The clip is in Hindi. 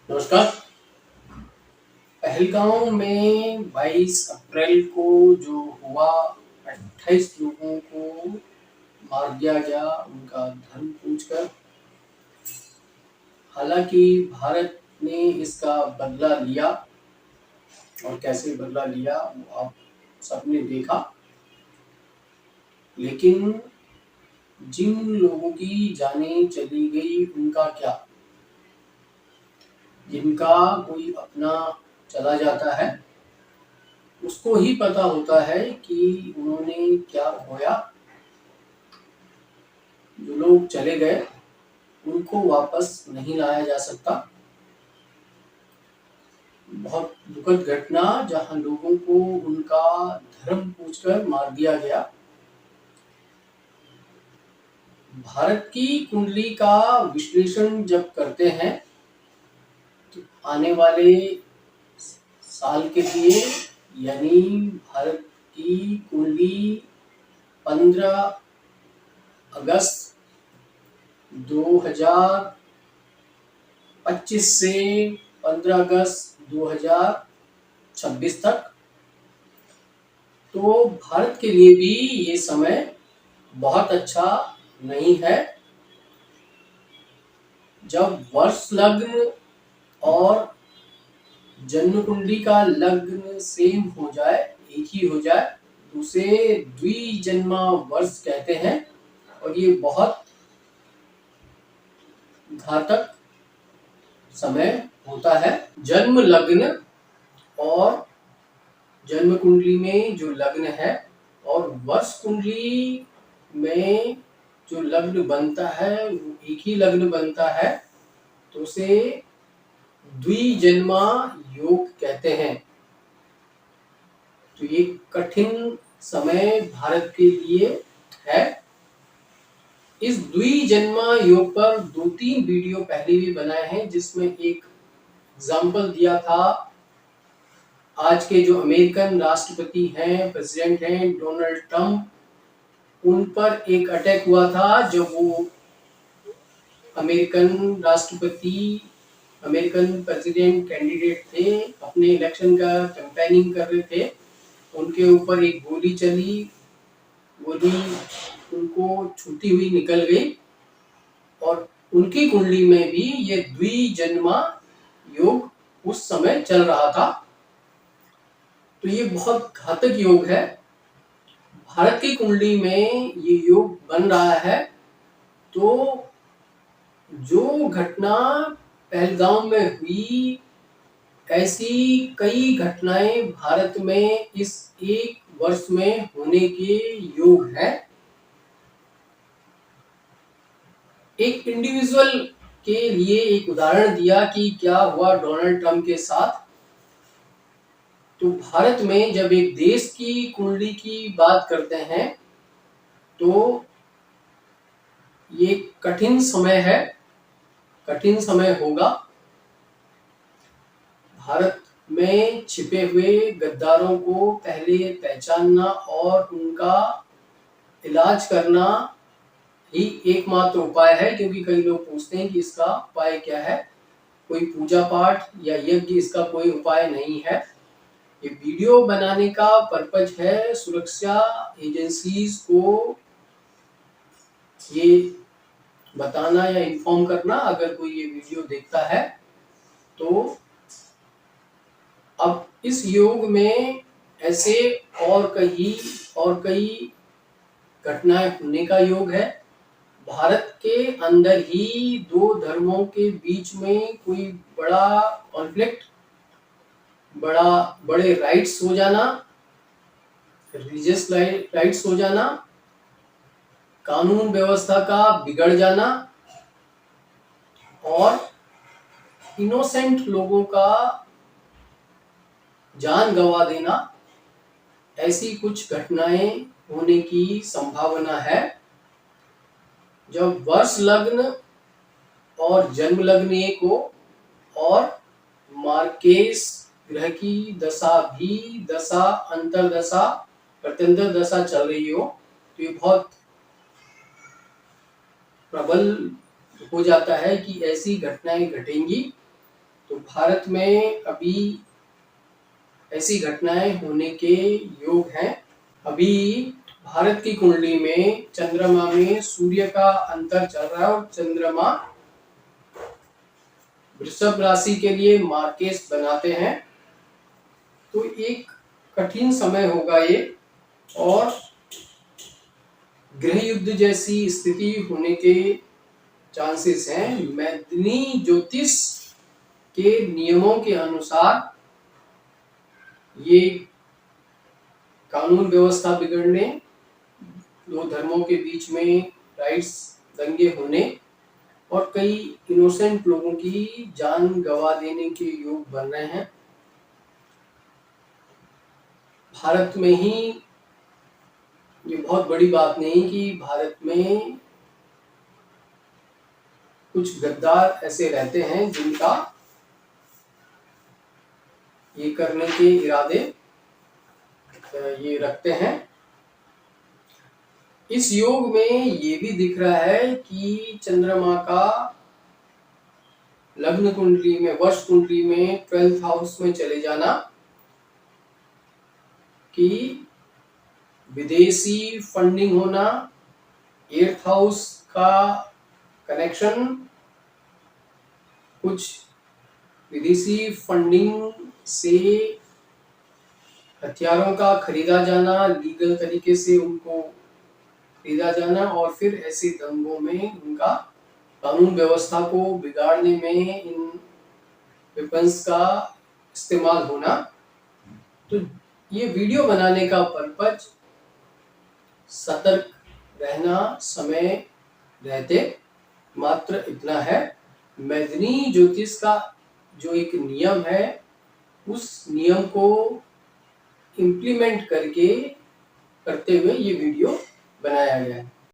नमस्कार। पहलगांव में 22 अप्रैल को जो हुआ, 28 लोगों को मार दिया गया उनका धर्म पूछकर। हालांकि भारत ने इसका बदला लिया और कैसे बदला लिया वो आप सबने देखा। लेकिन जिन लोगों की जानें चली गई उनका क्या? जिनका कोई अपना चला जाता है उसको ही पता होता है कि उन्होंने क्या खोया। जो लोग चले गए उनको वापस नहीं लाया जा सकता। बहुत दुखद घटना जहां लोगों को उनका धर्म पूछकर मार दिया गया। भारत की कुंडली का विश्लेषण जब करते हैं तो आने वाले साल के लिए, यानी भारत की कुंडली 15 अगस्त 2025 से 15 अगस्त 2026 तक, तो भारत के लिए भी ये समय बहुत अच्छा नहीं है। जब वर्ष लग्न और जन्म कुंडली का लग्न सेम हो जाए, एक ही हो जाए, तो उसे द्विजन्मा वर्ष कहते हैं और ये बहुत घातक समय होता है। जन्म लग्न और जन्म कुंडली में जो लग्न है और वर्ष कुंडली में जो लग्न बनता है वो एक ही लग्न बनता है, तो उसे द्विजन्मा योग कहते हैं। तो ये कठिन समय भारत के लिए है। इस द्विजन्मा योग पर 2-3 वीडियो पहले भी बनाए हैं जिसमें एक एग्जाम्पल दिया था। आज के जो अमेरिकन राष्ट्रपति हैं, प्रेसिडेंट हैं, डोनाल्ड ट्रंप, उन पर एक अटैक हुआ था जब वो अमेरिकन राष्ट्रपति, अमेरिकन प्रेसिडेंट कैंडिडेट थे, अपने इलेक्शन का कैंपेनिंग कर रहे थे। उनके ऊपर एक गोली चली, गोली उनको छूती हुई निकल गई और उनकी कुंडली में भी ये द्विजन्मा योग उस समय चल रहा था। तो ये बहुत घातक योग है। भारत की कुंडली में ये योग बन रहा है, तो जो घटना पहलगाम में हुई, ऐसी कई घटनाएं भारत में इस एक वर्ष में होने के योग है। एक इंडिविजुअल के लिए एक उदाहरण दिया कि क्या हुआ डोनाल्ड ट्रंप के साथ। तो भारत में जब एक देश की कुंडली की बात करते हैं तो ये कठिन समय है, कठिन समय होगा। भारत में छिपे हुए गद्दारों को पहले पहचानना और उनका इलाज करना ही एकमात्र उपाय है, क्योंकि कई लोग पूछते हैं कि इसका उपाय क्या है। कोई पूजा पाठ या यज्ञ इसका कोई उपाय नहीं है। ये वीडियो बनाने का पर्पज है सुरक्षा एजेंसीज को ये बताना या इन्फॉर्म करना। अगर कोई ये वीडियो देखता है तो अब इस योग में ऐसे और कई घटनाएं होने का योग है। भारत के अंदर ही दो धर्मों के बीच में कोई बड़ा कॉन्फ्लिक्ट, बड़े राइट्स हो जाना, रिलीजियस राइट्स हो जाना, कानून व्यवस्था का बिगड़ जाना और इनोसेंट लोगों का जान गंवा देना, ऐसी कुछ घटनाएं होने की संभावना है। जब वर्ष लग्न और जन्म लग्न एक हो और मार्केस ग्रह की दशा भी दशा अंतरदशा प्रत्यंतर दशा चल रही हो, तो ये बहुत प्रबल हो जाता है कि ऐसी घटनाएं घटेंगी। तो भारत में अभी ऐसी घटनाएं होने के योग हैं। अभी भारत की कुंडली में चंद्रमा में सूर्य का अंतर चल रहा है और चंद्रमा वृषभ राशि के लिए मार्केस बनाते हैं। तो एक कठिन समय होगा ये, और गृह युद्ध जैसी स्थिति होने के चांसेस हैं। मैदिनी ज्योतिष के नियमों के अनुसार ये कानून व्यवस्था बिगड़ने, दो धर्मों के बीच में राइट्स दंगे होने और कई इनोसेंट लोगों की जान गंवा देने के योग बन रहे हैं। भारत में ही ये बहुत बड़ी बात नहीं कि भारत में कुछ गद्दार ऐसे रहते हैं जिनका ये करने के इरादे ये रखते हैं। इस योग में ये भी दिख रहा है कि चंद्रमा का लग्न कुंडली में, वर्ष कुंडली में 12th हाउस में चले जाना, कि विदेशी फंडिंग होना, 8th हाउस का कनेक्शन, कुछ विदेशी फंडिंग से हथियारों का खरीदा जाना, लीगल तरीके से उनको खरीदा जाना और फिर ऐसे दंगों में उनका कानून व्यवस्था को बिगाड़ने में इन वेपन्स का इस्तेमाल होना। तो ये वीडियो बनाने का पर्पज सतर्क रहना, समय रहते मात्र इतना है। मैदिनी ज्योतिष का जो एक नियम है, उस नियम को इम्प्लीमेंट करते हुए ये वीडियो बनाया गया है।